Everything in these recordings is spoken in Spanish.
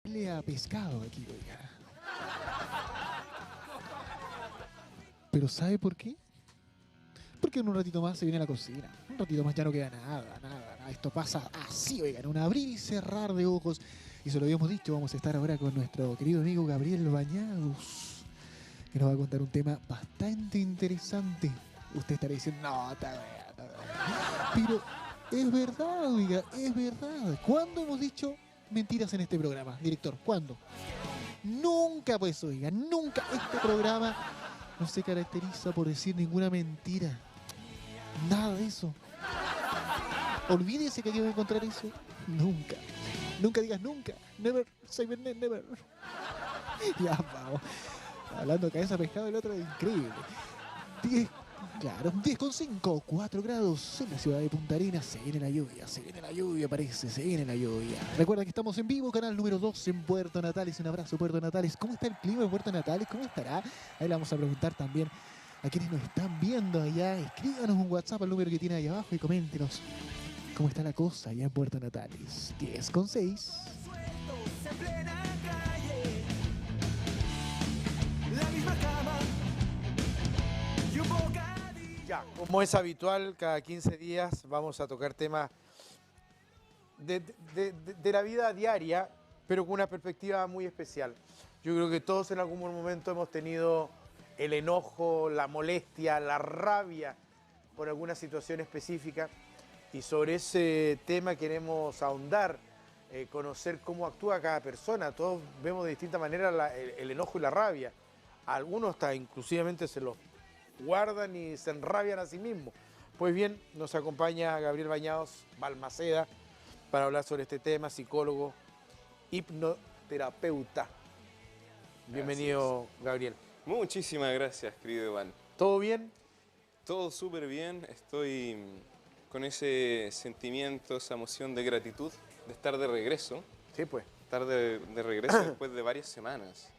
huele a pescado aquí, oiga. Pero ¿sabe por qué? Porque en un ratito más se viene la cocina. Un ratito más ya no queda nada. Esto pasa así, oigan, un abrir y cerrar de ojos. Y se lo habíamos dicho, vamos a estar ahora con nuestro querido amigo Gabriel Bañados, que nos va a contar un tema bastante interesante. Usted estará diciendo, no, está bien. Pero es verdad, oiga, es verdad. ¿Cuándo hemos dicho mentiras en este programa, director? ¿Cuándo? Nunca, pues, oiga, nunca. Este programa no se caracteriza por decir ninguna mentira. Nada de eso. Olvídese que aquí va a encontrar eso. Nunca. Nunca digas nunca. Never say never. Ya, vamos. Hablando de cabeza pescado, el otro es increíble. 10, claro, 10,5, 4 grados en la ciudad de Punta Arenas. Se viene la lluvia, parece, se viene la lluvia. Recuerda que estamos en vivo, canal número 2 en Puerto Natales. Un abrazo, Puerto Natales. ¿Cómo está el clima en Puerto Natales? ¿Cómo estará? Ahí le vamos a preguntar también a quienes nos están viendo allá. Escríbanos un WhatsApp al número que tiene ahí abajo y coméntenos cómo está la cosa allá en Puerto Natales. 10,6. Ya, como es habitual, cada 15 días vamos a tocar temas de la vida diaria, pero con una perspectiva muy especial. Yo creo que todos en algún momento hemos tenido el enojo, la molestia, la rabia por alguna situación específica, y sobre ese tema queremos ahondar, conocer cómo actúa cada persona. Todos vemos de distinta manera el enojo y la rabia. Algunos hasta inclusivamente se los guardan y se enrabian a sí mismos. Pues bien, nos acompaña Gabriel Bañados Balmaceda para hablar sobre este tema, psicólogo, hipnoterapeuta. Bienvenido, Gabriel. Muchísimas gracias, querido Iván. ¿Todo bien? Todo súper bien. Estoy con ese sentimiento, esa emoción de gratitud de estar de regreso. Sí, pues. Estar de regreso después de varias semanas.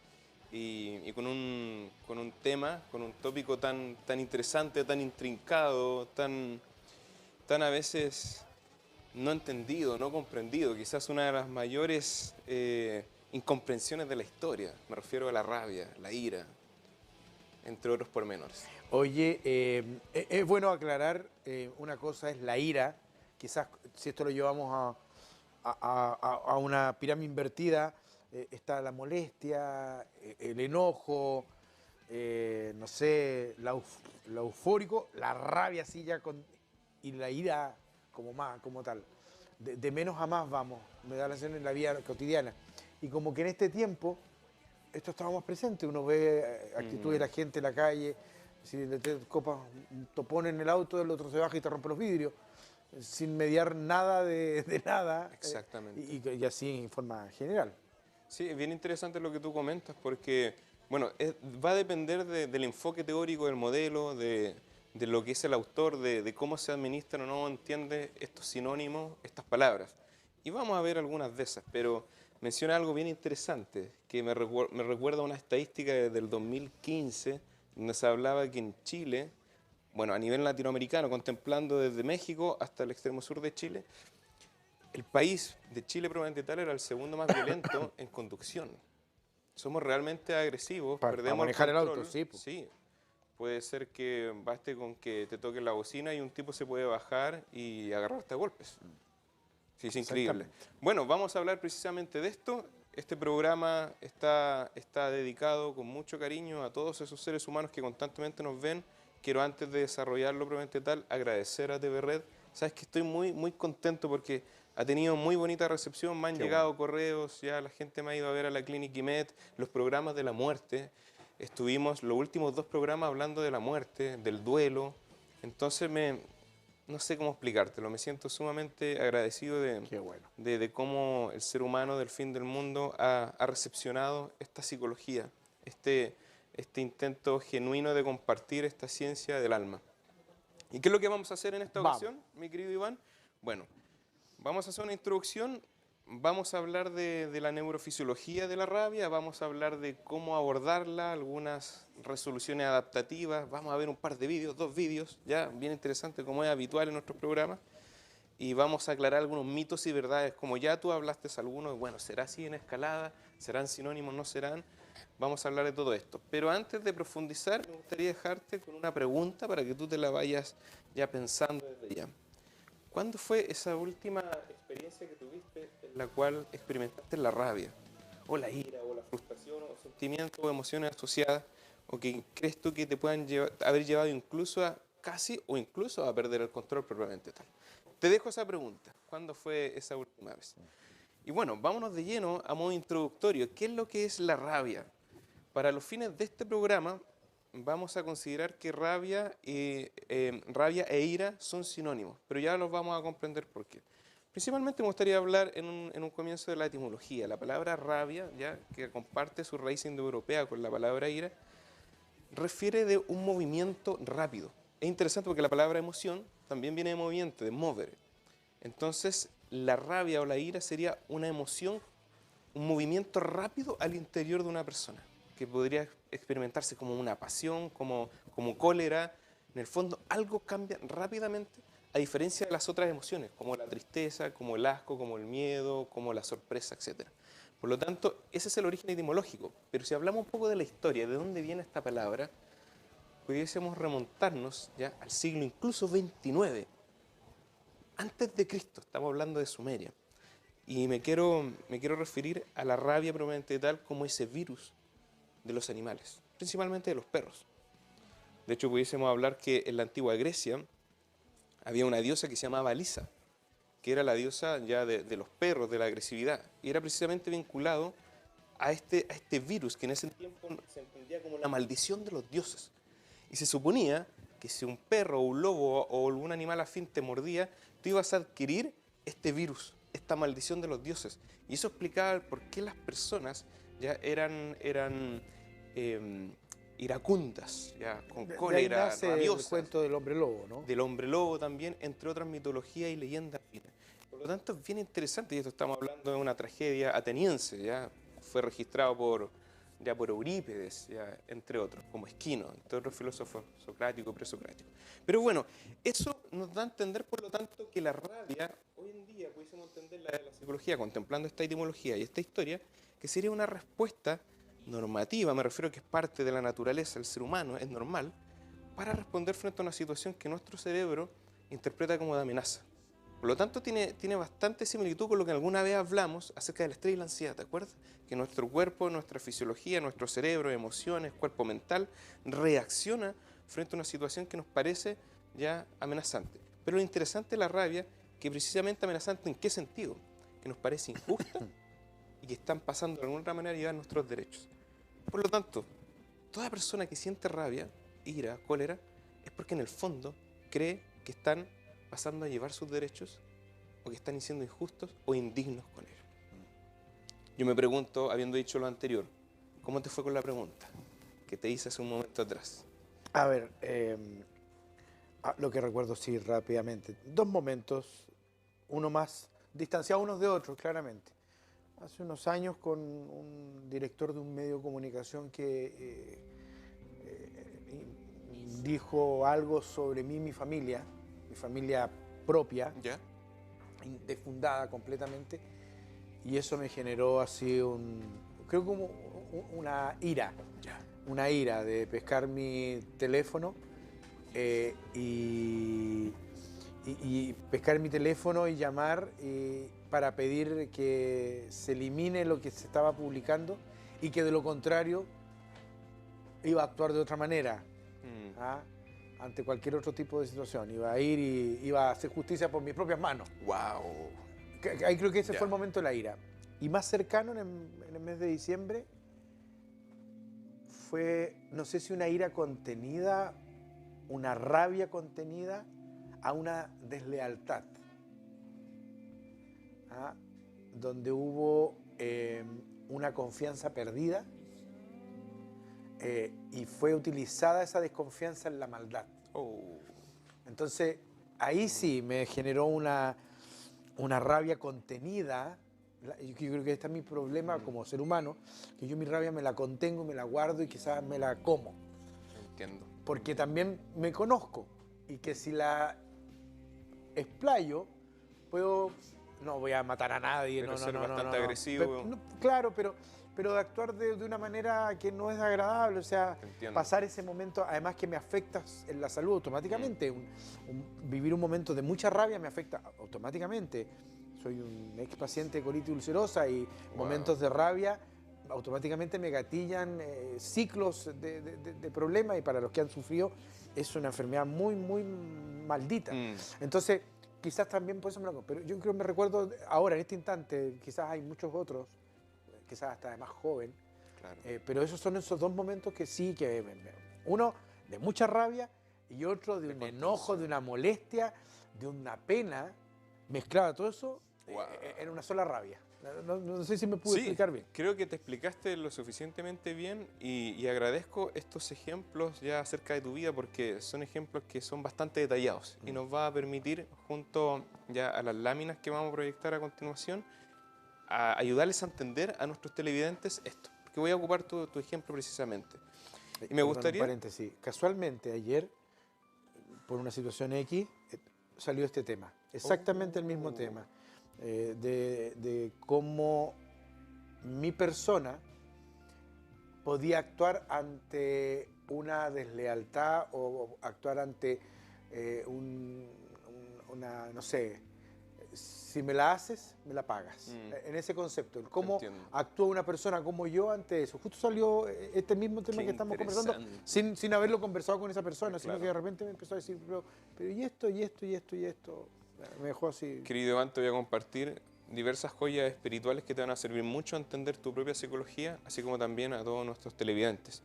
Y con un tema, con un tópico tan interesante, tan intrincado, tan a veces no entendido, no comprendido. Quizás una de las mayores incomprensiones de la historia. Me refiero a la rabia, la ira, entre otros pormenores. Oye, es bueno aclarar, una cosa es la ira. Quizás si esto lo llevamos a una pirámide invertida, está la molestia, el enojo, no sé, lo eufórico, la rabia así ya y la ira como tal. De menos a más vamos, me da la sensación en la vida cotidiana. Y como que en este tiempo, esto estaba más presente, uno ve actitudes de la gente en la calle, si le te copas un topón en el auto, el otro se baja y te rompe los vidrios, sin mediar nada de nada. Exactamente. Y así en forma general. Sí, es bien interesante lo que tú comentas porque, bueno, va a depender del enfoque teórico del modelo, de lo que es el autor, de cómo se administra o no entiende estos sinónimos, estas palabras. Y vamos a ver algunas de esas, pero menciona algo bien interesante, que me recuerda a una estadística del 2015, donde se hablaba que en Chile, bueno, a nivel latinoamericano, contemplando desde México hasta el extremo sur de Chile, el país de Chile probablemente tal era el segundo más violento en conducción. Somos realmente agresivos, Para manejar el auto, sí. Sí, puede ser que baste con que te toquen la bocina y un tipo se puede bajar y agarrarte a golpes. Sí, es increíble. Bueno, vamos a hablar precisamente de esto. Este programa está dedicado con mucho cariño a todos esos seres humanos que constantemente nos ven. Quiero, antes de desarrollarlo probablemente tal, agradecer a TV Red. Sabes que estoy muy contento porque ha tenido muy bonita recepción, me han llegado correos, ya la gente me ha ido a ver a la Clínica IMED, los programas de la muerte. Estuvimos los últimos 2 programas hablando de la muerte, del duelo. Entonces no sé cómo explicártelo, me siento sumamente agradecido de cómo el ser humano del fin del mundo ha recepcionado esta psicología, este intento genuino de compartir esta ciencia del alma. ¿Y qué es lo que vamos a hacer en esta ocasión, mi querido Iván? Bueno, vamos a hacer una introducción, vamos a hablar de la neurofisiología de la rabia, vamos a hablar de cómo abordarla, algunas resoluciones adaptativas, vamos a ver un par de vídeos, 2 vídeos, ya bien interesante como es habitual en nuestros programas. y vamos a aclarar algunos mitos y verdades, como ya tú hablaste algunos, bueno, ¿será así en escalada? ¿Serán sinónimos? ¿No serán? Vamos a hablar de todo esto. Pero antes de profundizar, me gustaría dejarte con una pregunta para que tú te la vayas ya pensando desde ya. ¿Cuándo fue esa última experiencia que tuviste en la cual experimentaste la rabia, o la ira, o la frustración, o sentimientos o emociones asociadas, o que crees tú que te puedan haber llevado incluso a casi o incluso a perder el control propiamente tal? Te dejo esa pregunta. ¿Cuándo fue esa última vez? Y bueno, vámonos de lleno a modo introductorio. ¿Qué es lo que es la rabia? Para los fines de este programa, vamos a considerar que rabia e ira son sinónimos, pero ya los vamos a comprender por qué. Principalmente me gustaría hablar en un comienzo de la etimología. La palabra rabia, ya que comparte su raíz indoeuropea con la palabra ira, refiere de un movimiento rápido. Es interesante porque la palabra emoción también viene de movimiento, de mover. Entonces, la rabia o la ira sería una emoción, un movimiento rápido al interior de una persona, que podría experimentarse como una pasión, como cólera. En el fondo, algo cambia rápidamente, a diferencia de las otras emociones, como la tristeza, como el asco, como el miedo, como la sorpresa, etc. Por lo tanto, ese es el origen etimológico. Pero si hablamos un poco de la historia, de dónde viene esta palabra, pudiésemos remontarnos ya al siglo incluso 29, antes de Cristo. Estamos hablando de Sumeria. Y me quiero referir a la rabia propiamente tal como ese virus de los animales, principalmente de los perros. De hecho, pudiésemos hablar que en la antigua Grecia había una diosa que se llamaba Lisa, que era la diosa ya de los perros, de la agresividad, y era precisamente vinculado a este virus que en ese tiempo se entendía como la maldición de los dioses. Y se suponía que si un perro o un lobo o algún animal afín te mordía, tú ibas a adquirir este virus, esta maldición de los dioses. Y eso explicaba por qué las personas ya eran iracundas, ya, con cólera, de ahí nace rabiosas. el cuento del hombre lobo, ¿no? Del hombre lobo también, entre otras mitologías y leyendas. Por lo tanto, es bien interesante, y esto estamos hablando de una tragedia ateniense, ya fue registrado por Eurípides, ya, entre otros, como Esquino, entre otros filósofos socráticos, presocráticos. Pero bueno, eso nos da a entender, por lo tanto, que la rabia, hoy en día pudiésemos entender la psicología, contemplando esta etimología y esta historia, que sería una respuesta normativa, me refiero a que es parte de la naturaleza del ser humano, es normal, para responder frente a una situación que nuestro cerebro interpreta como de amenaza. Por lo tanto, tiene bastante similitud con lo que alguna vez hablamos acerca del estrés y la ansiedad, ¿te acuerdas? Que nuestro cuerpo, nuestra fisiología, nuestro cerebro, emociones, cuerpo mental, reacciona frente a una situación que nos parece ya amenazante. Pero lo interesante de la rabia, que precisamente amenazante, ¿en qué sentido? Que nos parece injusta y que están pasando de alguna manera a llevar nuestros derechos. Por lo tanto, toda persona que siente rabia, ira, cólera, es porque en el fondo cree que están pasando a llevar sus derechos o que están siendo injustos o indignos con ellos. Yo me pregunto, habiendo dicho lo anterior, ¿cómo te fue con la pregunta que te hice hace un momento atrás? A ver, lo que recuerdo sí rápidamente. Dos momentos, uno más distanciados unos de otros, claramente. Hace unos años con un director de un medio de comunicación que dijo algo sobre mí y mi familia propia, ¿Ya? defundada completamente, y eso me generó así creo como una ira, una ira de pescar mi teléfono y pescar mi teléfono y llamar para pedir que se elimine lo que se estaba publicando y que de lo contrario iba a actuar de otra manera. ¿Ah? Ante cualquier otro tipo de situación. Iba a ir y iba a hacer justicia por mis propias manos. ¡Wow! Ahí creo que ese fue el momento de la ira. Y más cercano, en el mes de diciembre, fue, no sé si una ira contenida, una rabia contenida, a una deslealtad. ¿Ah? Donde hubo una confianza perdida. Y fue utilizada esa desconfianza en la maldad. Entonces, ahí sí me generó una rabia contenida. Yo creo que este es mi problema como ser humano, que yo mi rabia me la contengo, me la guardo y quizás me la como. Entiendo. Porque también me conozco y que si la explayo no voy a matar a nadie, Pero no, no, ser no, no, bastante no. agresivo. Claro, pero de actuar de una manera que no es agradable, o sea, Entiendo. pasar ese momento, además que me afecta en la salud automáticamente. Vivir un momento de mucha rabia me afecta automáticamente. Soy un ex paciente de colitis ulcerosa y momentos de rabia automáticamente me gatillan ciclos de problemas, y para los que han sufrido es una enfermedad muy, muy maldita. Entonces, quizás también por eso me lo hago. Pero yo creo que me recuerdo ahora, en este instante, quizás hay muchos otros, quizás hasta de más joven, Claro. pero esos son esos dos momentos que sí, uno de mucha rabia y otro de un enojo, de una molestia, de una pena, mezclado todo eso en una sola rabia. No sé si me pude explicar bien. Creo que te explicaste lo suficientemente bien y agradezco estos ejemplos ya acerca de tu vida porque son ejemplos que son bastante detallados y nos va a permitir, junto ya a las láminas que vamos a proyectar a continuación, a ayudarles a entender a nuestros televidentes esto. Porque voy a ocupar tu ejemplo precisamente. Y me gustaría... Un paréntesis. Casualmente ayer, por una situación X, salió este tema. Exactamente el mismo tema. De cómo mi persona podía actuar ante una deslealtad o actuar ante una, no sé, si me la haces, me la pagas. En ese concepto, cómo actúa una persona como yo ante eso. Justo salió este mismo tema que estamos conversando sin haberlo conversado con esa persona, sino que de repente me empezó a decir, pero y esto, y esto, y esto, y esto. Me dejó así. Querido Iván, te voy a compartir diversas joyas espirituales que te van a servir mucho a entender tu propia psicología, así como también a todos nuestros televidentes.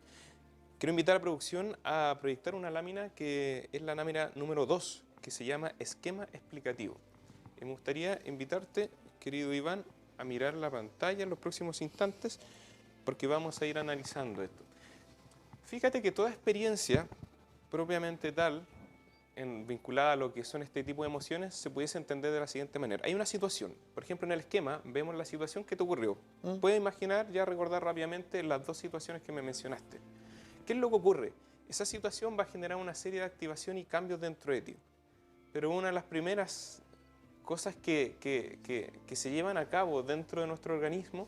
Quiero invitar a producción a proyectar una lámina que es la lámina número 2, que se llama esquema explicativo. Y me gustaría invitarte, querido Iván, a mirar la pantalla en los próximos instantes, porque vamos a ir analizando esto. Fíjate que toda experiencia propiamente tal, vinculada a lo que son este tipo de emociones, se pudiese entender de la siguiente manera. Hay una situación, por ejemplo en el esquema vemos la situación que te ocurrió. Puedes imaginar, ya recordar rápidamente las dos situaciones que me mencionaste. ¿Qué es lo que ocurre? Esa situación va a generar una serie de activación y cambios dentro de ti. Pero una de las primeras cosas que se llevan a cabo dentro de nuestro organismo,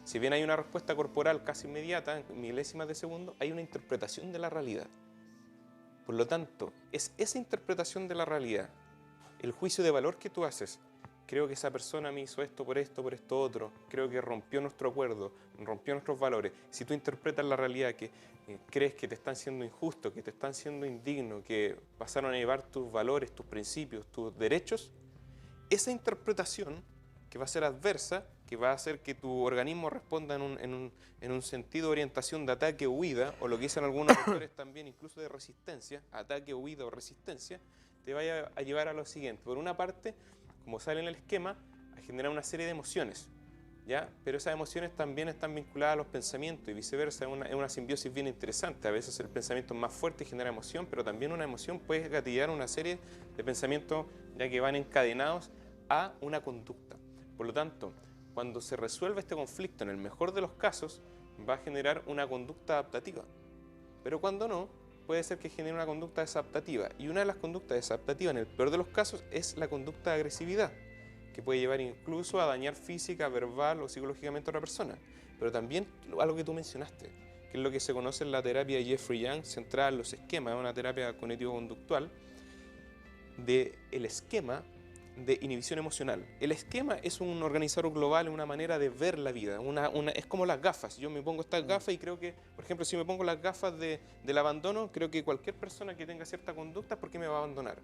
si bien hay una respuesta corporal casi inmediata, en milésimas de segundo, hay una interpretación de la realidad. Por lo tanto, es esa interpretación de la realidad, el juicio de valor que tú haces. Creo que esa persona me hizo esto, por esto otro. Creo que rompió nuestro acuerdo, rompió nuestros valores. Si tú interpretas la realidad que crees que te están siendo injusto, que te están siendo indigno, que pasaron a llevar tus valores, tus principios, tus derechos, esa interpretación que va a ser adversa, que va a hacer que tu organismo responda en un sentido de orientación de ataque o huida, o lo que dicen algunos autores también, incluso de resistencia, ataque, huida o resistencia, te va a llevar a lo siguiente. Por una parte, como sale en el esquema, a generar una serie de emociones, ¿ya? Pero esas emociones también están vinculadas a los pensamientos y viceversa, es una simbiosis bien interesante. A veces el pensamiento es más fuerte y genera emoción, pero también una emoción puede gatillar una serie de pensamientos ya que van encadenados a una conducta. Por lo tanto, cuando se resuelve este conflicto, en el mejor de los casos, va a generar una conducta adaptativa. Pero cuando no, puede ser que genere una conducta desadaptativa. Y una de las conductas desadaptativas, en el peor de los casos, es la conducta de agresividad, que puede llevar incluso a dañar física, verbal o psicológicamente a otra persona. Pero también algo que tú mencionaste, que es lo que se conoce en la terapia de Jeffrey Young, centrada en los esquemas, una terapia cognitivo-conductual, del esquema de inhibición emocional. El esquema es un organizador global, una manera de ver la vida, es como las gafas. Yo me pongo estas gafas y creo que, por ejemplo, si me pongo las gafas del abandono, creo que cualquier persona que tenga cierta conducta es porque me va a abandonar.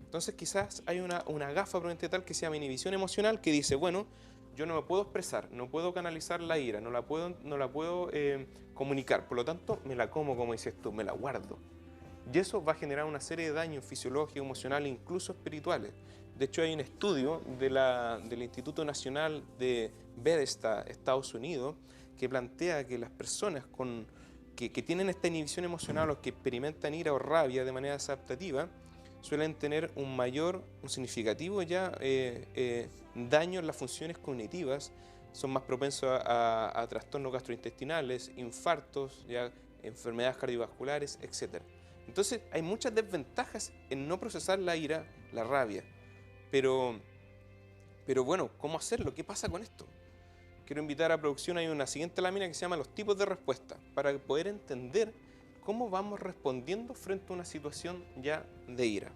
Entonces quizás hay una gafa probablemente tal que se llama inhibición emocional que dice, bueno, yo no me puedo expresar, no puedo canalizar la ira, no la puedo comunicar, por lo tanto me la como dices tú, me la guardo. Y eso va a generar una serie de daños fisiológicos, emocionales, incluso espirituales. De hecho, hay un estudio del Instituto Nacional de Bethesda, Estados Unidos, que plantea que las personas que tienen esta inhibición emocional o que experimentan ira o rabia de manera desadaptativa, suelen tener un significativo daño en las funciones cognitivas, son más propensos a trastornos gastrointestinales, infartos, enfermedades cardiovasculares, etc. Entonces hay muchas desventajas en no procesar la ira, la rabia, pero Pero bueno, ¿cómo hacerlo? ¿Qué pasa con esto? Quiero invitar a producción, hay una siguiente lámina que se llama los tipos de respuesta, para poder entender cómo vamos respondiendo frente a una situación ya de ira.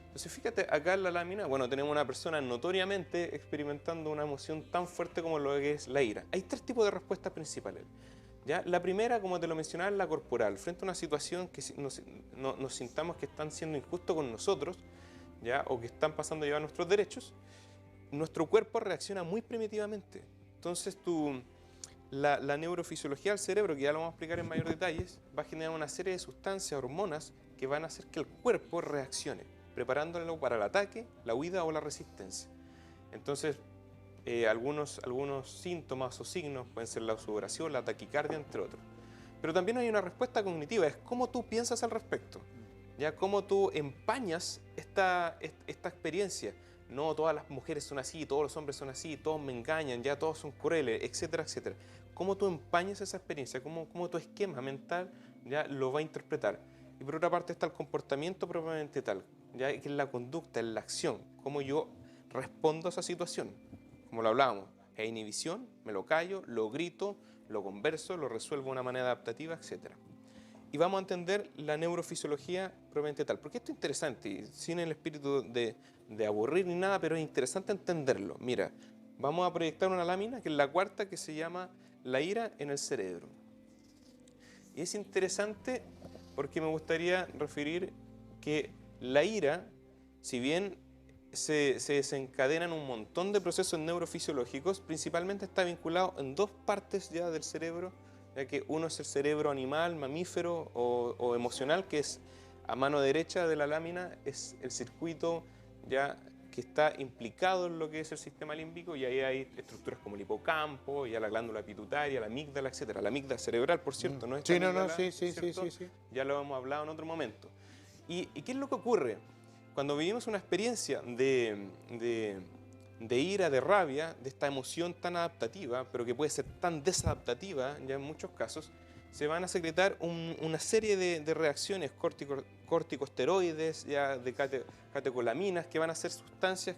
Entonces fíjate, acá en la lámina, bueno, tenemos una persona notoriamente experimentando una emoción tan fuerte como lo que es la ira. Hay tres tipos de respuestas principales. ¿Ya? La primera, como te lo mencionaba, es la corporal. Frente a una situación que nos sintamos que están siendo injustos con nosotros, ¿ya? O que están pasando a llevar nuestros derechos, nuestro cuerpo reacciona muy primitivamente. Entonces la neurofisiología del cerebro, que ya lo vamos a explicar en mayor detalles, va a generar una serie de sustancias, hormonas, que van a hacer que el cuerpo reaccione, preparándolo para el ataque, la huida o la resistencia. Entonces, algunos síntomas o signos pueden ser la sudoración, la taquicardia, entre otros. Pero también hay una respuesta cognitiva, es cómo tú piensas al respecto, ya cómo tú empañas esta experiencia. No, todas las mujeres son así, todos los hombres son así, todos me engañan, ya todos son crueles, etcétera, etcétera. Cómo tú empañas esa experiencia, cómo tu esquema mental ya lo va a interpretar. Y por otra parte está el comportamiento propiamente tal, ya que es la conducta, es la acción, cómo yo respondo a esa situación. Como lo hablábamos, es inhibición, me lo callo, lo grito, lo converso, lo resuelvo de una manera adaptativa, etcétera. Y vamos a entender la neurofisiología propiamente tal. Porque esto es interesante, y sin el espíritu de aburrir ni nada, pero es interesante entenderlo. Mira, vamos a proyectar una lámina, que es la cuarta, que se llama la ira en el cerebro. Y es interesante porque me gustaría referir que la ira, si bien se desencadenan un montón de procesos neurofisiológicos, principalmente está vinculado en dos partes ya del cerebro, ya que uno es el cerebro animal, mamífero o emocional, que es a mano derecha de la lámina, es el circuito ya que está implicado en lo que es el sistema límbico, y ahí hay estructuras como el hipocampo, ya la glándula pituitaria, la amígdala, etc. La amígdala cerebral, por cierto, ¿no? Sí, sí. Ya lo hemos hablado en otro momento. ¿Y qué es lo que ocurre? Cuando vivimos una experiencia de ira, de rabia, de esta emoción tan adaptativa, pero que puede ser tan desadaptativa, ya en muchos casos, se van a secretar una serie de reacciones corticosteroides, ya de catecolaminas, que van a ser sustancias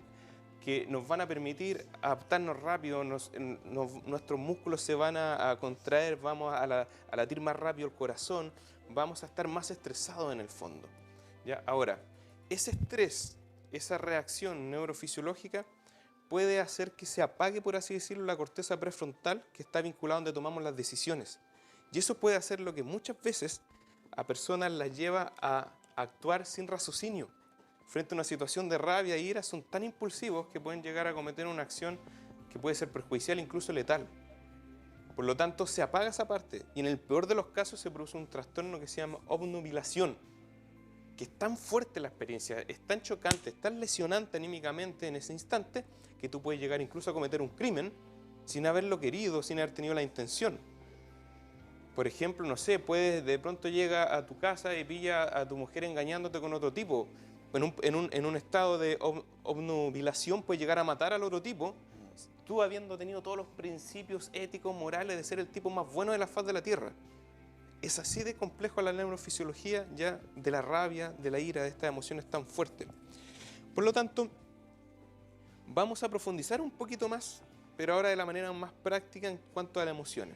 que nos van a permitir adaptarnos rápido, nuestros músculos se van a contraer, vamos a latir más rápido el corazón, vamos a estar más estresados en el fondo. ¿Ya? Ahora, ese estrés, esa reacción neurofisiológica puede hacer que se apague, por así decirlo, la corteza prefrontal, que está vinculada donde tomamos las decisiones. Y eso puede hacer lo que muchas veces a personas las lleva a actuar sin raciocinio. Frente a una situación de rabia e ira, son tan impulsivos que pueden llegar a cometer una acción que puede ser perjudicial, incluso letal. Por lo tanto, se apaga esa parte y en el peor de los casos se produce un trastorno que se llama obnubilación, que es tan fuerte la experiencia, es tan chocante, es tan lesionante anímicamente en ese instante, que tú puedes llegar incluso a cometer un crimen sin haberlo querido, sin haber tenido la intención. Por ejemplo, no sé, de pronto llega a tu casa y pilla a tu mujer engañándote con otro tipo. En un estado de obnubilación puedes llegar a matar al otro tipo, tú habiendo tenido todos los principios éticos, morales de ser el tipo más bueno de la faz de la tierra. Es así de complejo la neurofisiología ya de la rabia, de la ira, de estas emociones tan fuertes. Por lo tanto, vamos a profundizar un poquito más, pero ahora de la manera más práctica en cuanto a las emociones.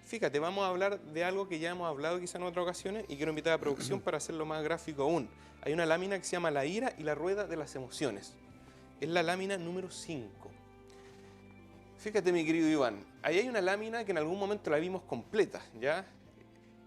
Fíjate, vamos a hablar de algo que ya hemos hablado quizá en otras ocasiones y quiero invitar a producción para hacerlo más gráfico aún. Hay una lámina que se llama la ira y la rueda de las emociones. Es la lámina número 5. Fíjate, mi querido Iván, ahí hay una lámina que en algún momento la vimos completa, ¿ya?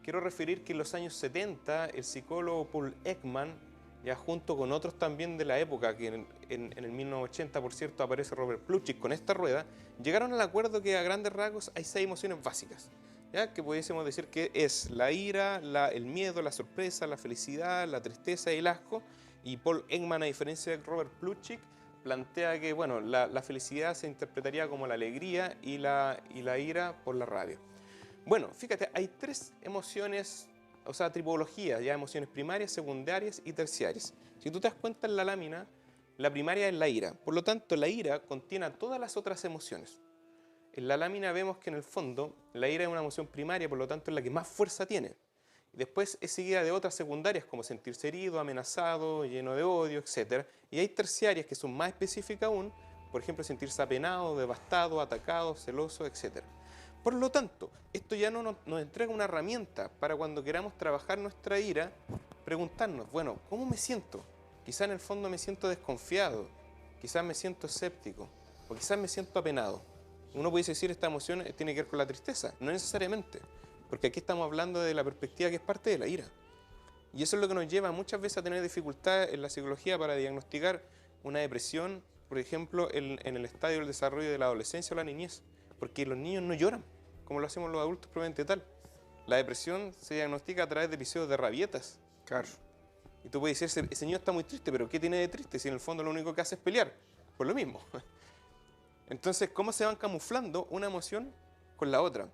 Quiero referir que en los años 70 el psicólogo Paul Ekman, ya junto con otros también de la época, que en el 1980, por cierto, aparece Robert Plutchik con esta rueda, llegaron al acuerdo que a grandes rasgos hay 6 emociones básicas, ¿ya? Que pudiésemos decir que es la ira, el miedo, la sorpresa, la felicidad, la tristeza y el asco. Y Paul Ekman, a diferencia de Robert Plutchik, plantea que bueno, la felicidad se interpretaría como la alegría y la ira por la rabia. Bueno, fíjate, hay 3 emociones, o sea, tipologías, ya emociones primarias, secundarias y terciarias. Si tú te das cuenta en la lámina, la primaria es la ira. Por lo tanto, la ira contiene a todas las otras emociones. En la lámina vemos que en el fondo la ira es una emoción primaria, por lo tanto es la que más fuerza tiene. Después es seguida de otras secundarias como sentirse herido, amenazado, lleno de odio, etc. Y hay terciarias que son más específicas aún, por ejemplo, sentirse apenado, devastado, atacado, celoso, etc. Por lo tanto, esto ya no nos entrega una herramienta para cuando queramos trabajar nuestra ira, preguntarnos, bueno, ¿cómo me siento? Quizá en el fondo me siento desconfiado, quizás me siento escéptico, o quizás me siento apenado. Uno puede decir esta emoción tiene que ver con la tristeza, no necesariamente, porque aquí estamos hablando de la perspectiva que es parte de la ira. Y eso es lo que nos lleva muchas veces a tener dificultades en la psicología para diagnosticar una depresión, por ejemplo, en el estadio del desarrollo de la adolescencia o la niñez, porque los niños no lloran, como lo hacemos los adultos probablemente tal. La depresión se diagnostica a través de episodios de rabietas. Claro. Y tú puedes decir, ese niño está muy triste, pero ¿qué tiene de triste si en el fondo lo único que hace es pelear? Por lo mismo. Entonces, ¿cómo se van camuflando una emoción con la otra?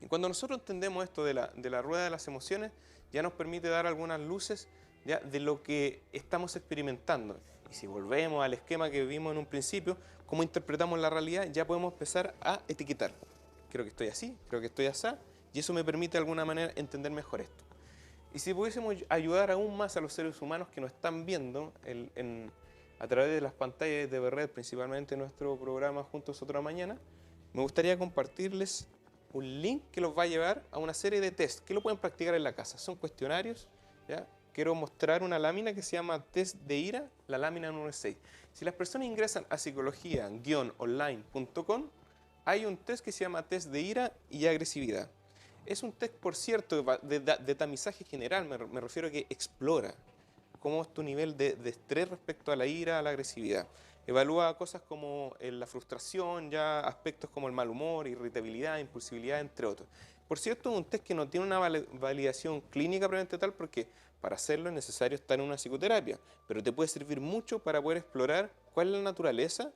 Y cuando nosotros entendemos esto de la rueda de las emociones, ya nos permite dar algunas luces ya de lo que estamos experimentando. Y si volvemos al esquema que vimos en un principio, cómo interpretamos la realidad, ya podemos empezar a etiquetar. Creo que estoy así, creo que estoy así, y eso me permite de alguna manera entender mejor esto. Y si pudiésemos ayudar aún más a los seres humanos que nos están viendo a través de las pantallas de Berret, principalmente en nuestro programa Juntos Otra Mañana, me gustaría compartirles un link que los va a llevar a una serie de test que lo pueden practicar en la casa. Son cuestionarios, ¿ya? Quiero mostrar una lámina que se llama Test de Ira, la lámina número 6. Si las personas ingresan a psicología-online.com, hay un test que se llama Test de Ira y Agresividad. Es un test, por cierto, de tamizaje general, me refiero a que explora cómo es tu nivel de estrés respecto a la ira, a la agresividad. Evalúa cosas como la frustración, ya aspectos como el mal humor, irritabilidad, impulsividad, entre otros. Por cierto, es un test que no tiene una validación clínica probablemente tal, porque para hacerlo es necesario estar en una psicoterapia, pero te puede servir mucho para poder explorar cuál es la naturaleza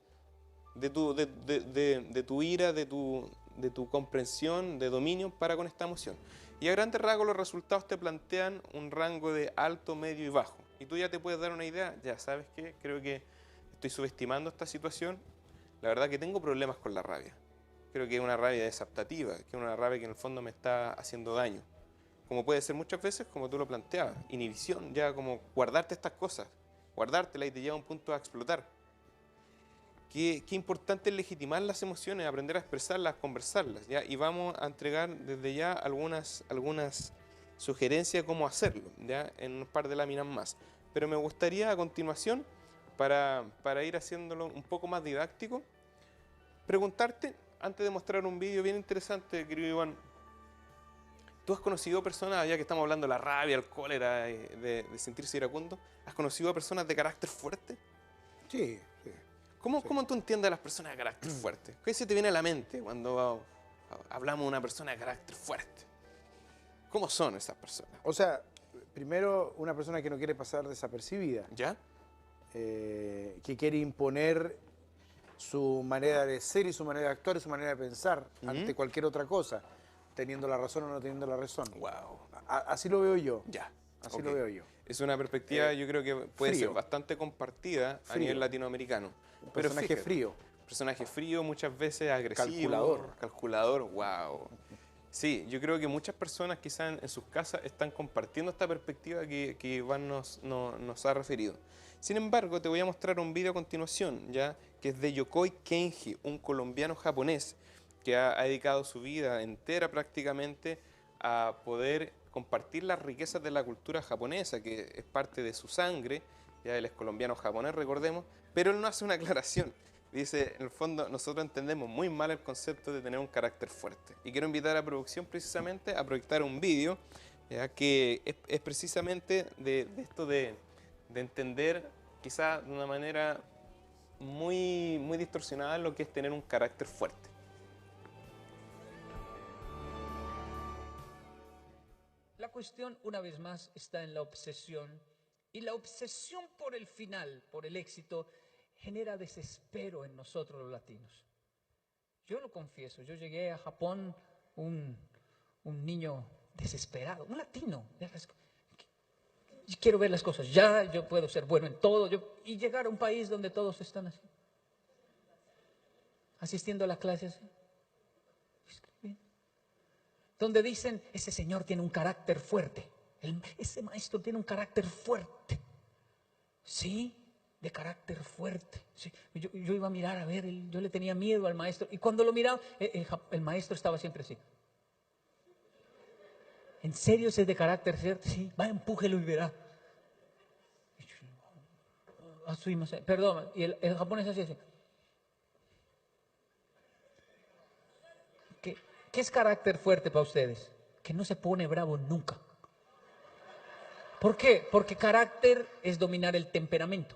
de tu ira, de tu comprensión, de dominio para con esta emoción. Y a grandes rasgos los resultados te plantean un rango de alto, medio y bajo. Y tú ya te puedes dar una idea, ya sabes que creo que estoy subestimando esta situación. La verdad que tengo problemas con la rabia. Creo que es una rabia desadaptativa, que es una rabia que en el fondo me está haciendo daño. Como puede ser muchas veces, como tú lo planteabas, inhibición, ya como guardarte estas cosas, guardártelas y te lleva a un punto a explotar. Qué importante es legitimar las emociones, aprender a expresarlas, conversarlas, ¿ya? Y vamos a entregar desde ya algunas sugerencias de cómo hacerlo, ¿ya? En un par de láminas más. Pero me gustaría a continuación, para ir haciéndolo un poco más didáctico, preguntarte, antes de mostrar un vídeo bien interesante, querido Iván, ¿tú has conocido personas, ya que estamos hablando de la rabia, el cólera, de sentirse iracundo, has conocido a personas de carácter fuerte? Sí, sí. ¿Cómo tú entiendes a las personas de carácter fuerte? ¿Qué se te viene a la mente cuando hablamos de una persona de carácter fuerte? ¿Cómo son esas personas? O sea, primero, una persona que no quiere pasar desapercibida, ¿Ya? que quiere imponer su manera de ser y su manera de actuar y su manera de pensar ante cualquier otra cosa, teniendo la razón o no teniendo la razón. Wow. Así lo veo yo. Ya. Así Ok. lo veo yo. Es una perspectiva, yo creo que puede frío. ser bastante compartida a Frío. nivel latinoamericano. Un Pero personaje fíjate, frío. personaje frío, muchas veces agresivo. Calculador, wow. Sí, yo creo que muchas personas quizás en sus casas están compartiendo esta perspectiva que Iván nos ha referido. Sin embargo, te voy a mostrar un video a continuación, ya, que es de Yokoi Kenji, un colombiano japonés que ha dedicado su vida entera prácticamente a poder compartir las riquezas de la cultura japonesa, que es parte de su sangre. Ya él es colombiano japonés, recordemos, pero él no hace una aclaración. Dice, en el fondo, nosotros entendemos muy mal el concepto de tener un carácter fuerte. Y quiero invitar a producción precisamente a proyectar un vídeo, ya que es precisamente de esto de entender quizá de una manera muy, muy distorsionada lo que es tener un carácter fuerte. La cuestión, una vez más, está en la obsesión. Y la obsesión por el final, por el éxito, genera desespero en nosotros los latinos. Yo lo confieso, yo llegué a Japón un niño desesperado, un latino. Quiero ver las cosas ya, yo puedo ser bueno en todo. Y llegar a un país donde todos están así, asistiendo a la clase así. Donde dicen, ese señor tiene un carácter fuerte. Ese maestro tiene un carácter fuerte. Sí, de carácter fuerte. Sí, yo iba a mirar a ver, yo le tenía miedo al maestro. Y cuando lo miraba, el maestro estaba siempre así. ¿En serio ese es de carácter fuerte? Sí, va, empújelo y verá. Perdón, y el japonés así. ¿Qué es carácter fuerte para ustedes? Que no se pone bravo nunca. ¿Por qué? Porque carácter es dominar el temperamento.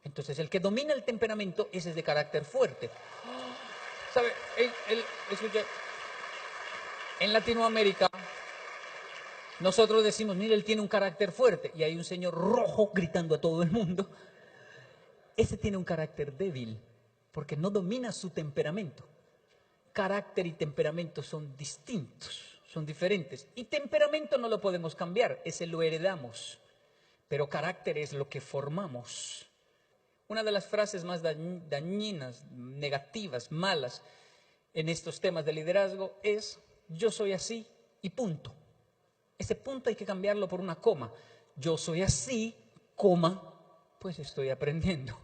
Entonces, el que domina el temperamento, ese es de carácter fuerte. ¿Sabe? Escuche, en Latinoamérica, nosotros decimos, mire, él tiene un carácter fuerte. Y hay un señor rojo gritando a todo el mundo. Ese tiene un carácter débil, porque no domina su temperamento. Carácter y temperamento son distintos, son diferentes. Y temperamento no lo podemos cambiar, ese lo heredamos. Pero carácter es lo que formamos. Una de las frases más dañinas, negativas, malas en estos temas de liderazgo es: yo soy así y punto. Ese punto hay que cambiarlo por una coma. Yo soy así, coma, pues estoy aprendiendo.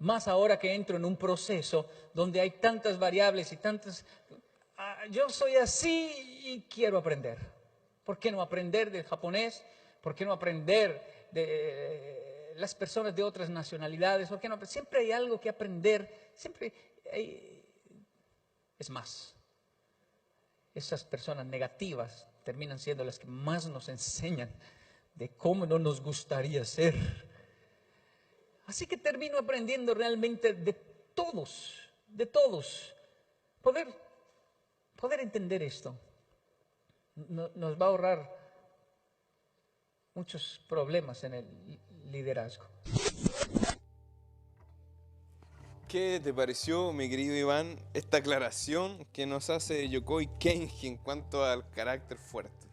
Más ahora que entro en un proceso donde hay tantas variables y tantas... yo soy así y quiero aprender. ¿Por qué no aprender del japonés? ¿Por qué no aprender de las personas de otras nacionalidades? ¿Por qué no? Siempre hay algo que aprender. Siempre hay... Es más, esas personas negativas terminan siendo las que más nos enseñan de cómo no nos gustaría ser. Así que termino aprendiendo realmente de todos. Poder entender esto nos va a ahorrar muchos problemas en el liderazgo. ¿Qué te pareció, mi querido Iván, esta aclaración que nos hace Yokoi Kenji en cuanto al carácter fuerte?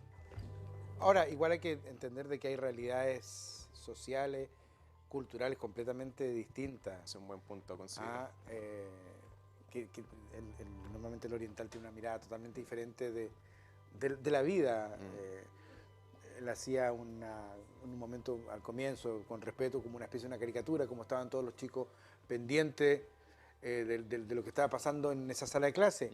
Ahora, igual hay que entender de que hay realidades sociales, culturales completamente distintas. Es un buen punto a considerar. Normalmente el oriental tiene una mirada totalmente diferente de la vida. Él hacía en un momento al comienzo, con respeto, como una especie de una caricatura, como estaban todos los chicos pendientes de lo que estaba pasando en esa sala de clase.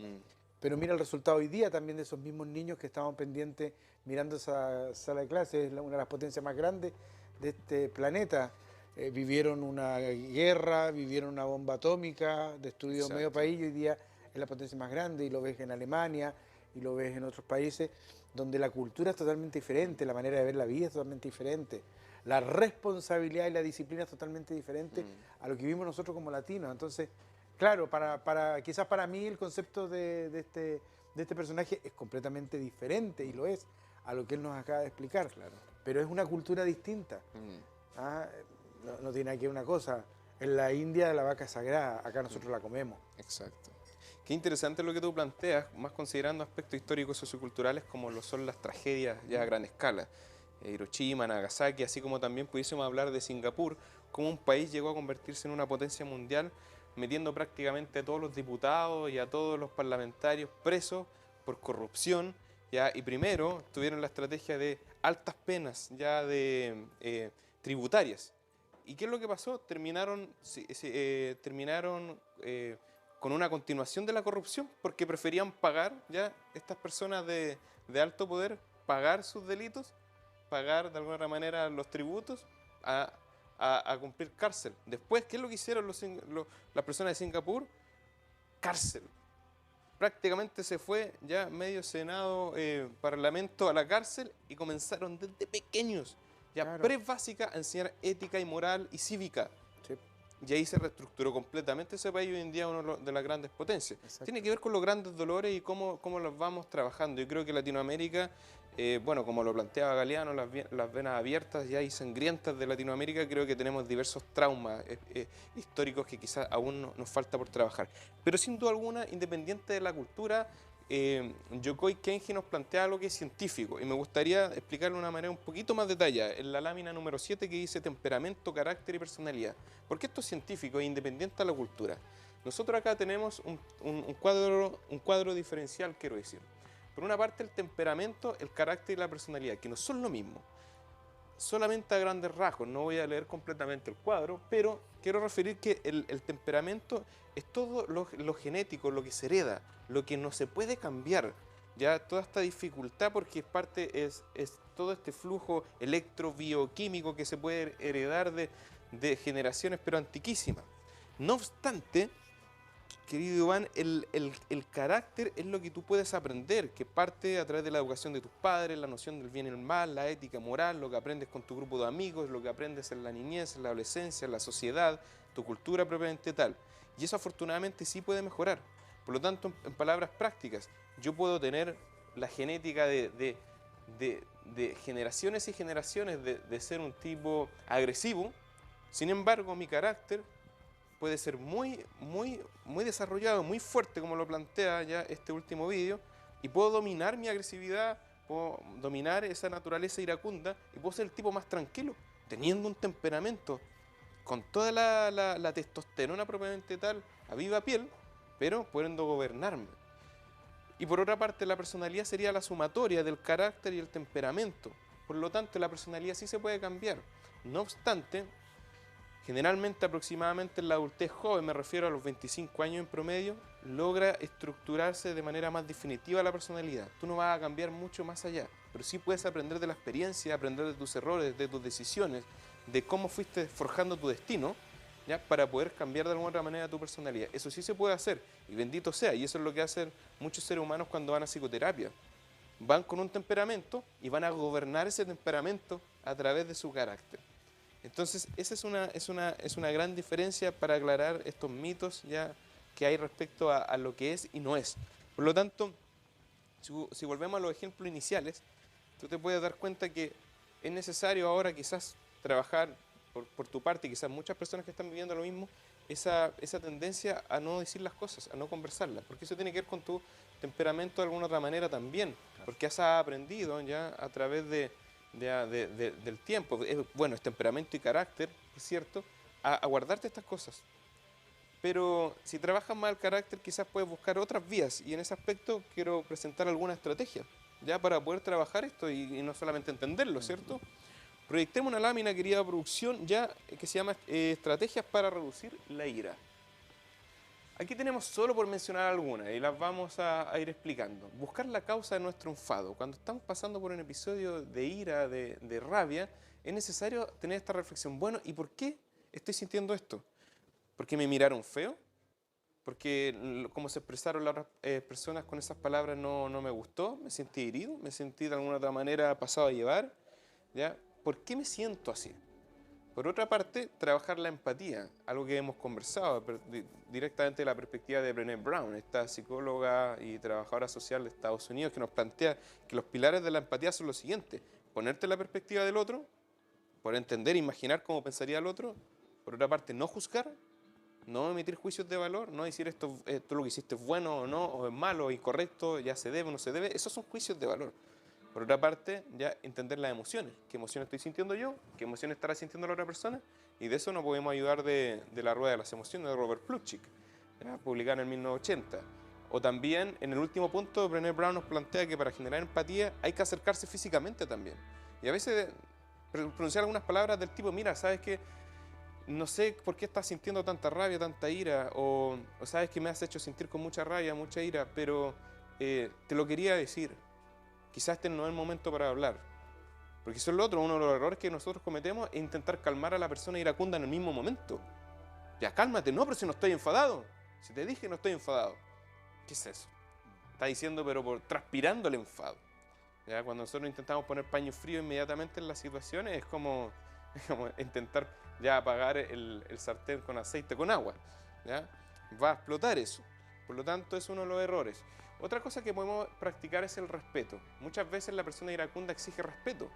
Pero mira el resultado hoy día también de esos mismos niños que estaban pendientes mirando esa sala de clase. Es una de las potencias más grandes de este planeta. Vivieron una guerra, vivieron una bomba atómica, destruido medio país, y hoy día es la potencia más grande, y lo ves en Alemania y lo ves en otros países donde la cultura es totalmente diferente, la manera de ver la vida es totalmente diferente, la responsabilidad y la disciplina es totalmente diferente a lo que vivimos nosotros como latinos. Entonces, claro, quizás para mí el concepto de este personaje es completamente diferente, y lo es, a lo que él nos acaba de explicar, claro. Pero es una cultura distinta. No tiene aquí una cosa. En la India la vaca es sagrada, acá nosotros la comemos. Exacto. Qué interesante lo que tú planteas, más considerando aspectos históricos socioculturales como lo son las tragedias ya a gran escala. Hiroshima, Nagasaki, así como también pudiésemos hablar de Singapur, como un país llegó a convertirse en una potencia mundial, metiendo prácticamente a todos los diputados y a todos los parlamentarios presos por corrupción, ¿ya? Y primero tuvieron la estrategia de altas penas ya de tributarias. ¿Y qué es lo que pasó? Terminaron con una continuación de la corrupción, porque preferían pagar, ya estas personas de alto poder, pagar sus delitos, pagar de alguna manera los tributos a cumplir cárcel. Después, ¿qué es lo que hicieron las personas de Singapur? Cárcel. Prácticamente se fue ya medio Senado, Parlamento a la cárcel, y comenzaron desde pequeños, ya pre-básica, a enseñar ética y moral y cívica. Sí. Y ahí se reestructuró completamente ese país, hoy en día uno de las grandes potencias. Exacto. Tiene que ver con los grandes dolores y cómo los vamos trabajando. Yo creo que Latinoamérica, bueno, como lo planteaba Galeano, las venas abiertas ya y sangrientas de Latinoamérica, creo que tenemos diversos traumas históricos que quizás aún nos falta por trabajar. Pero sin duda alguna, independiente de la cultura, Yokoi Kenji nos plantea algo que es científico, y me gustaría explicarlo de una manera un poquito más detallada en la lámina número 7, que dice temperamento, carácter y personalidad. Porque esto es científico e independiente de la cultura. Nosotros acá tenemos un cuadro diferencial, quiero decir. Por una parte, el temperamento, el carácter y la personalidad, que no son lo mismo. solamente a grandes rasgos, no voy a leer completamente el cuadro, pero quiero referir que el temperamento es todo lo genético, lo que se hereda, lo que no se puede cambiar. Ya toda esta dificultad, porque es todo este flujo electro-bioquímico que se puede heredar de generaciones, pero antiquísimas. No obstante, querido Iván, el carácter es lo que tú puedes aprender, que parte a través de la educación de tus padres, la noción del bien y el mal, la ética moral, lo que aprendes con tu grupo de amigos, lo que aprendes en la niñez, en la adolescencia, en la sociedad, tu cultura propiamente tal. Y eso afortunadamente sí puede mejorar. Por lo tanto, en palabras prácticas, yo puedo tener la genética de generaciones y generaciones de ser un tipo agresivo, sin embargo, mi carácter puede ser muy desarrollado, muy fuerte, como lo plantea ya este último vídeo, y puedo dominar mi agresividad, puedo dominar esa naturaleza iracunda, y puedo ser el tipo más tranquilo, teniendo un temperamento con toda la testosterona propiamente tal, a viva piel, pero pudiendo gobernarme. Y por otra parte, la personalidad sería la sumatoria del carácter y el temperamento. Por lo tanto, la personalidad sí se puede cambiar. No obstante, generalmente, aproximadamente en la adultez joven, me refiero a los 25 años en promedio, logra estructurarse de manera más definitiva la personalidad. Tú no vas a cambiar mucho más allá, pero sí puedes aprender de la experiencia, aprender de tus errores, de tus decisiones, de cómo fuiste forjando tu destino, ¿ya? Para poder cambiar de alguna otra manera tu personalidad. Eso sí se puede hacer, y bendito sea, y eso es lo que hacen muchos seres humanos cuando van a psicoterapia. Van con un temperamento y van a gobernar ese temperamento a través de su carácter. Entonces, esa es una gran diferencia para aclarar estos mitos ya que hay respecto a lo que es y no es. Por lo tanto, si volvemos a los ejemplos iniciales, tú te puedes dar cuenta que es necesario ahora quizás trabajar por tu parte, y quizás muchas personas que están viviendo lo mismo, esa tendencia a no decir las cosas, a no conversarlas, porque eso tiene que ver con tu temperamento de alguna otra manera también, porque has aprendido ya a través del tiempo, bueno, es temperamento y carácter, es cierto, a guardarte estas cosas. Pero si trabajas mal el carácter, quizás puedes buscar otras vías, y en ese aspecto quiero presentar alguna estrategia, ya para poder trabajar esto y no solamente entenderlo, ¿cierto? Proyectemos una lámina, querida producción, ya que se llama Estrategias para reducir la ira. Aquí tenemos solo por mencionar algunas y las vamos a ir explicando. Buscar la causa de nuestro enfado. Cuando estamos pasando por un episodio de ira, de rabia, es necesario tener esta reflexión. Bueno, ¿y por qué estoy sintiendo esto? ¿Porque me miraron feo? ¿Porque cómo se expresaron las otras personas con esas palabras no me gustó? ¿Me sentí herido? ¿Me sentí de alguna otra manera pasado a llevar? ¿Ya? ¿Por qué me siento así? Por otra parte, trabajar la empatía, algo que hemos conversado directamente de la perspectiva de Brené Brown, esta psicóloga y trabajadora social de Estados Unidos, que nos plantea que los pilares de la empatía son los siguientes: ponerte en la perspectiva del otro, por entender, imaginar cómo pensaría el otro; por otra parte, no juzgar, no emitir juicios de valor, no decir esto lo que hiciste es bueno o no, o es malo o incorrecto, ya se debe o no se debe. Esos son juicios de valor. Por otra parte, ya entender las emociones. ¿Qué emociones estoy sintiendo yo? ¿Qué emociones estará sintiendo la otra persona? Y de eso nos podemos ayudar de La Rueda de las Emociones de Robert Plutchik, publicada en el 1980. O también, en el último punto, Brené Brown nos plantea que para generar empatía hay que acercarse físicamente también. Y a veces pronunciar algunas palabras del tipo: mira, ¿sabes qué? No sé por qué estás sintiendo tanta rabia, tanta ira, o sabes que me has hecho sentir con mucha rabia, mucha ira, pero te lo quería decir. Quizás este no es el momento para hablar. Porque eso es lo otro, uno de los errores que nosotros cometemos es intentar calmar a la persona iracunda en el mismo momento. Ya, cálmate. No, pero si no estoy enfadado. Si te dije no estoy enfadado. ¿Qué es eso? Está diciendo, pero transpirando el enfado. Ya, cuando nosotros intentamos poner paño frío inmediatamente en las situaciones, es como intentar ya apagar el sartén con aceite con agua. ¿Ya? Va a explotar eso. Por lo tanto, es uno de los errores. Otra cosa que podemos practicar es el respeto. Muchas veces la persona iracunda exige respeto,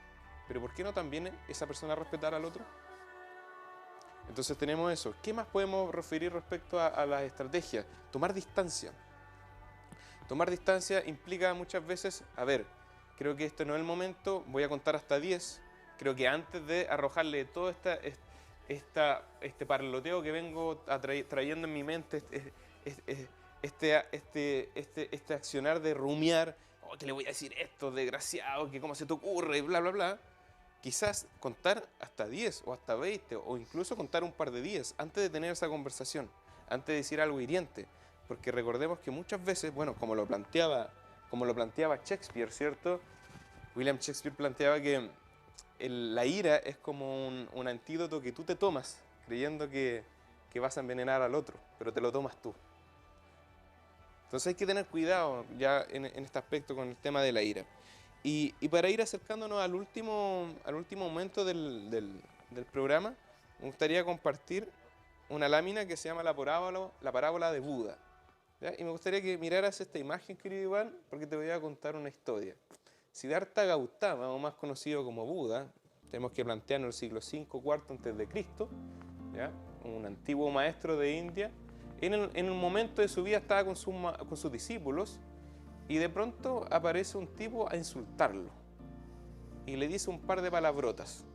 pero ¿por qué no también esa persona respetar al otro? Entonces tenemos eso. ¿Qué más podemos referir respecto a las estrategias? Tomar distancia. Tomar distancia implica muchas veces, a ver, creo que este no es el momento, voy a contar hasta 10. Creo que antes de arrojarle todo este parloteo que vengo trayendo en mi mente, este accionar de rumiar, oh, que le voy a decir esto, desgraciado, que cómo se te ocurre, y bla, bla, bla. quizás contar hasta 10 o hasta 20 o incluso contar un par de 10 antes de tener esa conversación, antes de decir algo hiriente. Porque recordemos que muchas veces, bueno, como lo planteaba Shakespeare, ¿cierto? William Shakespeare planteaba que la ira es como un antídoto que tú te tomas creyendo que vas a envenenar al otro, pero te lo tomas tú. Entonces hay que tener cuidado ya en este aspecto con el tema de la ira. Y para ir acercándonos al último momento del programa, me gustaría compartir una lámina que se llama la parábola de Buda. ¿Ya? Y me gustaría que miraras esta imagen, querido Iván, porque te voy a contar una historia. Siddhartha Gautama, o más conocido como Buda, tenemos que plantearnos el siglo V, IV a.C., ¿ya? Un antiguo maestro de India. En un momento de su vida estaba con sus discípulos y de pronto aparece un tipo a insultarlo y le dice un par de palabrotas.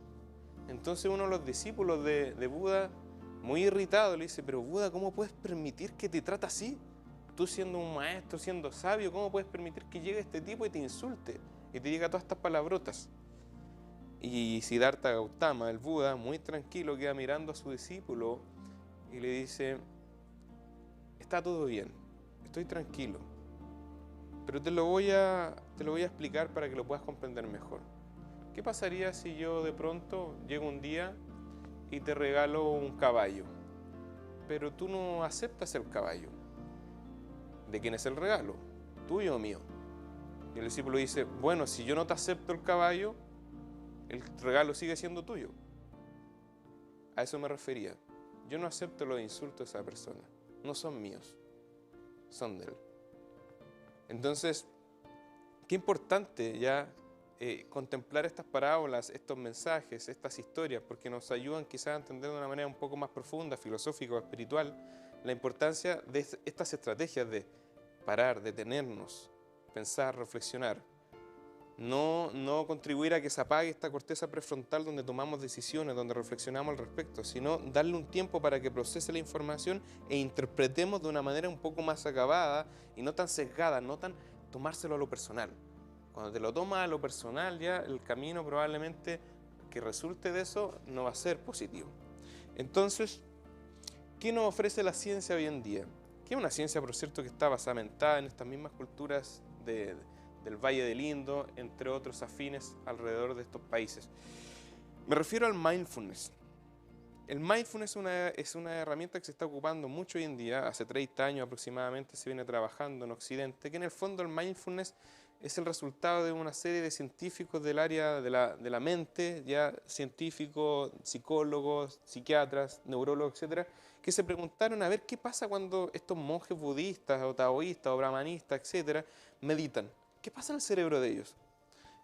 Entonces uno de los discípulos de Buda, muy irritado, le dice: pero Buda, ¿cómo puedes permitir que te trate así? Tú siendo un maestro, siendo sabio, ¿cómo puedes permitir que llegue este tipo y te insulte y te diga todas estas palabrotas? Y Siddhartha Gautama, el Buda, muy tranquilo, queda mirando a su discípulo y le dice: está todo bien, estoy tranquilo, pero te lo voy a explicar para que lo puedas comprender mejor. ¿Qué pasaría si yo de pronto llego un día y te regalo un caballo, pero tú no aceptas el caballo? ¿De quién es el regalo? ¿Tuyo o mío? Y el discípulo dice: bueno, si yo no te acepto el caballo, el regalo sigue siendo tuyo. A eso me refería. Yo no acepto los insultos de esa persona. No son míos, son de él. Entonces, qué importante ya contemplar estas parábolas, estos mensajes, estas historias, porque nos ayudan quizás a entender de una manera un poco más profunda, filosófica o espiritual, la importancia de estas estrategias de parar, detenernos, pensar, reflexionar. No contribuir a que se apague esta corteza prefrontal donde tomamos decisiones, donde reflexionamos al respecto, sino darle un tiempo para que procese la información e interpretemos de una manera un poco más acabada y no tan sesgada, no tan tomárselo a lo personal. Cuando te lo tomas a lo personal, ya el camino probablemente que resulte de eso no va a ser positivo. Entonces, ¿qué nos ofrece la ciencia hoy en día? Que es una ciencia, por cierto, que está basamentada en estas mismas culturas del Valle del Indo, entre otros afines alrededor de estos países. Me refiero al mindfulness. El mindfulness es una herramienta que se está ocupando mucho hoy en día. Hace 30 años aproximadamente se viene trabajando en Occidente, que en el fondo el mindfulness es el resultado de una serie de científicos del área de la mente, ya científicos, psicólogos, psiquiatras, neurólogos, etcétera, que se preguntaron a ver qué pasa cuando estos monjes budistas o taoístas o brahmanistas, etcétera, meditan. ¿Qué pasa en el cerebro de ellos?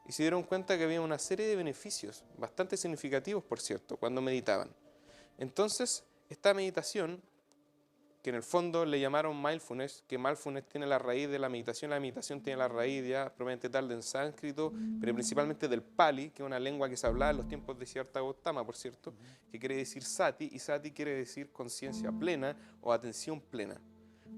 Y se dieron cuenta que había una serie de beneficios, bastante significativos, por cierto, cuando meditaban. Entonces, esta meditación, que en el fondo le llamaron mindfulness, que mindfulness tiene la raíz de la meditación tiene la raíz ya probablemente tal del sánscrito, pero principalmente del Pali, que es una lengua que se hablaba en los tiempos de Siddhartha Gautama, por cierto, que quiere decir sati, y sati quiere decir conciencia plena o atención plena.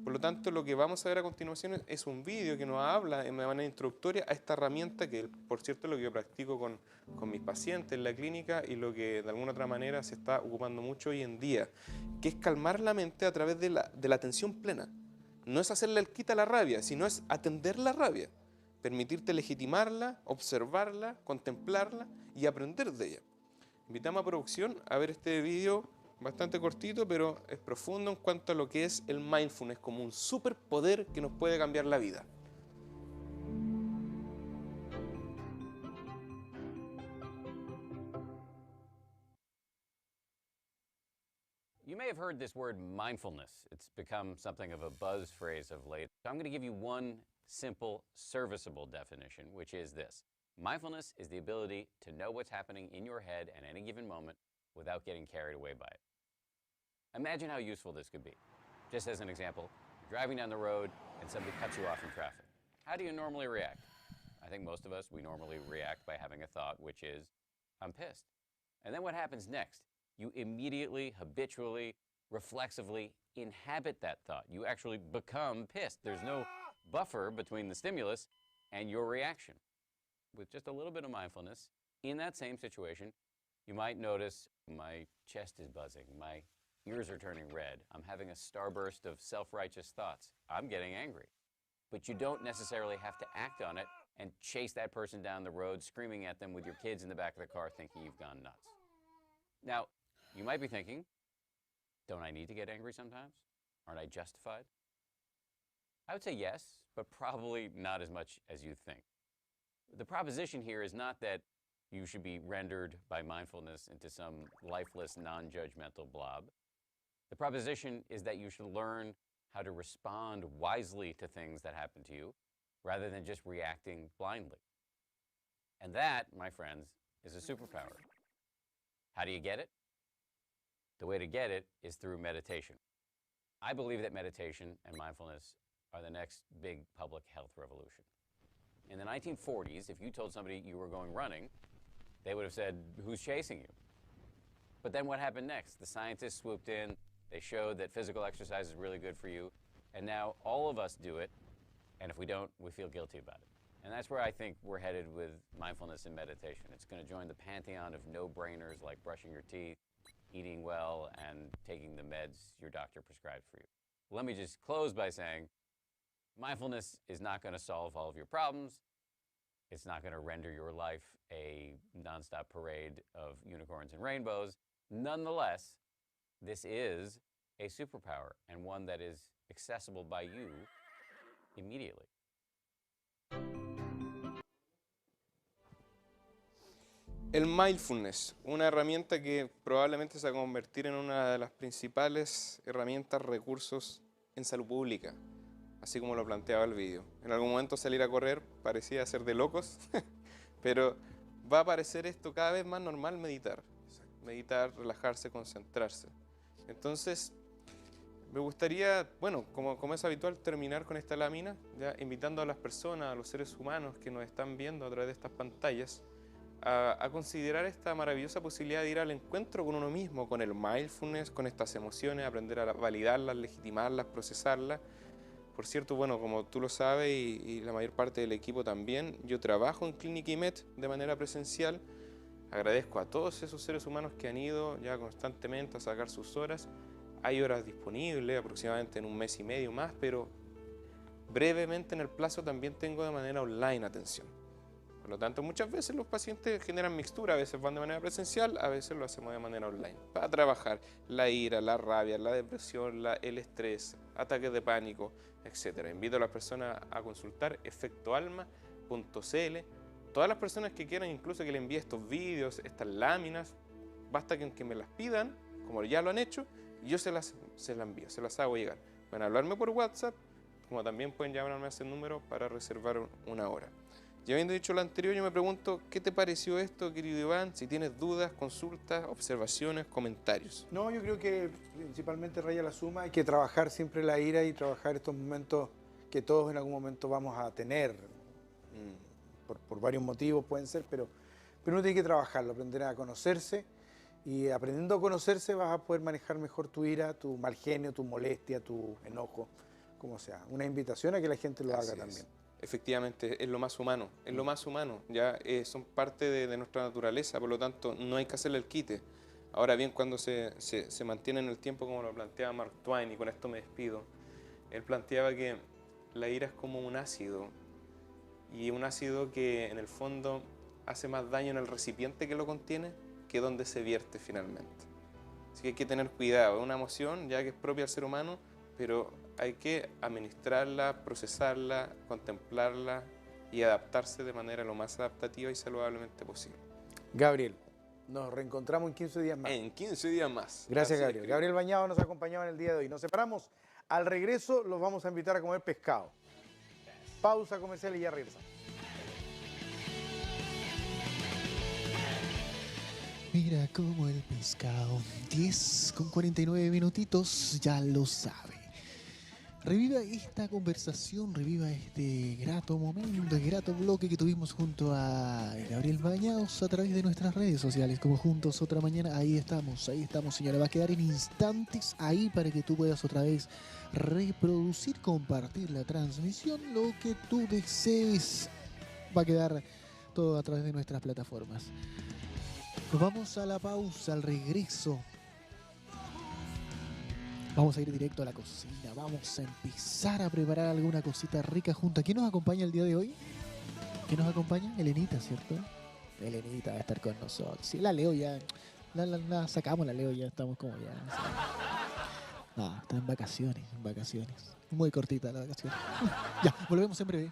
Por lo tanto, lo que vamos a ver a continuación es un vídeo que nos habla de manera introductoria a esta herramienta que, por cierto, es lo que yo practico con mis pacientes en la clínica y lo que de alguna otra manera se está ocupando mucho hoy en día, que es calmar la mente a través de la atención plena. No es hacerle el quita a la rabia, sino es atender la rabia, permitirte legitimarla, observarla, contemplarla y aprender de ella. Invitamos a producción a ver este vídeo bastante cortito, pero es profundo en cuanto a lo que es el mindfulness como un superpoder que nos puede cambiar la vida. You may have heard this word mindfulness. It's become something of a buzz phrase of late. I'm going to give you one simple, serviceable definition, which is this. Mindfulness is the ability to know what's happening in your head at any given moment without getting carried away by it. Imagine how useful this could be. Just as an example, you're driving down the road and somebody cuts you off in traffic. How do you normally react? I think most of us, we normally react by having a thought, which is, I'm pissed. And then what happens next? You immediately, habitually, reflexively inhabit that thought. You actually become pissed. There's no buffer between the stimulus and your reaction. With just a little bit of mindfulness, In that same situation, you might notice my chest is buzzing, my ears are turning red, I'm having a starburst of self-righteous thoughts, I'm getting angry. But you don't necessarily have to act on it and chase that person down the road, screaming at them with your kids in the back of the car thinking you've gone nuts. Now, you might be thinking, don't I need to get angry sometimes? Aren't I justified? I would say yes, but probably not as much as you think. The proposition here is not that you should be rendered by mindfulness into some lifeless, non-judgmental blob. The proposition is that you should learn how to respond wisely to things that happen to you, rather than just reacting blindly. And that, my friends, is a superpower. How do you get it? The way to get it is through meditation. I believe that meditation and mindfulness are the next big public health revolution. In the 1940s, if you told somebody you were going running, they would have said, who's chasing you? But then what happened next? The scientists swooped in, they showed that physical exercise is really good for you, and now all of us do it, and if we don't, we feel guilty about it. And that's where I think we're headed with mindfulness and meditation. It's going to join the pantheon of no-brainers like brushing your teeth, eating well, and taking the meds your doctor prescribed for you. Let me just close by saying, mindfulness is not going to solve all of your problems. It's not going to render your life a nonstop parade of unicorns and rainbows. Nonetheless, this is a superpower, and one that is accessible by you immediately. El mindfulness, una herramienta que probablemente se va a convertir en una de las principales herramientas, recursos en salud pública, así como lo planteaba el vídeo. En algún momento salir a correr parecía ser de locos, pero va a parecer esto cada vez más normal, meditar. Meditar, relajarse, concentrarse. Entonces, me gustaría, bueno, como es habitual, terminar con esta lámina, ya invitando a las personas, a los seres humanos que nos están viendo a través de estas pantallas, a considerar esta maravillosa posibilidad de ir al encuentro con uno mismo, con el mindfulness, con estas emociones, aprender a validarlas, legitimarlas, procesarlas. Por cierto, bueno, como tú lo sabes y la mayor parte del equipo también, yo trabajo en Clínica IMED de manera presencial. Agradezco a todos esos seres humanos que han ido ya constantemente a sacar sus horas. Hay horas disponibles, aproximadamente en un mes y medio más, pero brevemente en el plazo también tengo de manera online atención. Por lo tanto, muchas veces los pacientes generan mixtura, a veces van de manera presencial, a veces lo hacemos de manera online, para trabajar la ira, la rabia, la depresión, el estrés, ataques de pánico, etc. Invito a las personas a consultar efectoalma.cl. Todas las personas que quieran, incluso que le envíe estos vídeos, estas láminas, basta que me las pidan, como ya lo han hecho, y yo se las envío, se las hago llegar. Pueden hablarme por WhatsApp, como también pueden llamarme a ese número para reservar una hora. Y habiendo dicho lo anterior, yo me pregunto, ¿qué te pareció esto, querido Iván? Si tienes dudas, consultas, observaciones, comentarios. No, yo creo que principalmente raya la suma, hay que trabajar siempre la ira y trabajar estos momentos que todos en algún momento vamos a tener, por varios motivos pueden ser, pero uno tiene que trabajarlo, aprender a conocerse, y aprendiendo a conocerse vas a poder manejar mejor tu ira, tu mal genio, tu molestia, tu enojo, como sea. Una invitación a que la gente lo haga también. Efectivamente, es lo más humano, ya son parte de nuestra naturaleza, por lo tanto no hay que hacerle el quite. Ahora bien, cuando se mantiene en el tiempo, como lo planteaba Mark Twain, y con esto me despido, él planteaba que la ira es como un ácido, y un ácido que en el fondo hace más daño en el recipiente que lo contiene que donde se vierte finalmente. Así que hay que tener cuidado, es una emoción ya que es propia del ser humano, pero hay que administrarla, procesarla, contemplarla y adaptarse de manera lo más adaptativa y saludablemente posible. Gabriel, nos reencontramos en 15 días más. En 15 días más. Gracias, Gabriel. Gabriel Bañado nos acompañaba en el día de hoy. Nos separamos. Al regreso los vamos a invitar a comer pescado. Pausa comercial y ya regresamos. Mira como el pescado. 10:49 minutitos, ya lo sabe. Reviva esta conversación, reviva este grato momento, este grato bloque que tuvimos junto a Gabriel Bañados a través de nuestras redes sociales, como Juntos Otra Mañana. Ahí estamos, señora. Va a quedar en instantes ahí para que tú puedas otra vez reproducir, compartir la transmisión, lo que tú desees. Va a quedar supuesto, a través de nuestras plataformas. Nos vamos a la pausa, al regreso. Vamos a ir directo a la cocina. Vamos a empezar a preparar alguna cosita rica junto. ¿Quién nos acompaña el día de hoy? ¿Quién nos acompaña? Elenita, ¿cierto? Elenita va a estar con nosotros. Sí, la Leo ya. La sacamos, la Leo ya. Estamos como ya. No, está en vacaciones, en vacaciones. Muy cortita la vacación. Ya, volvemos en breve.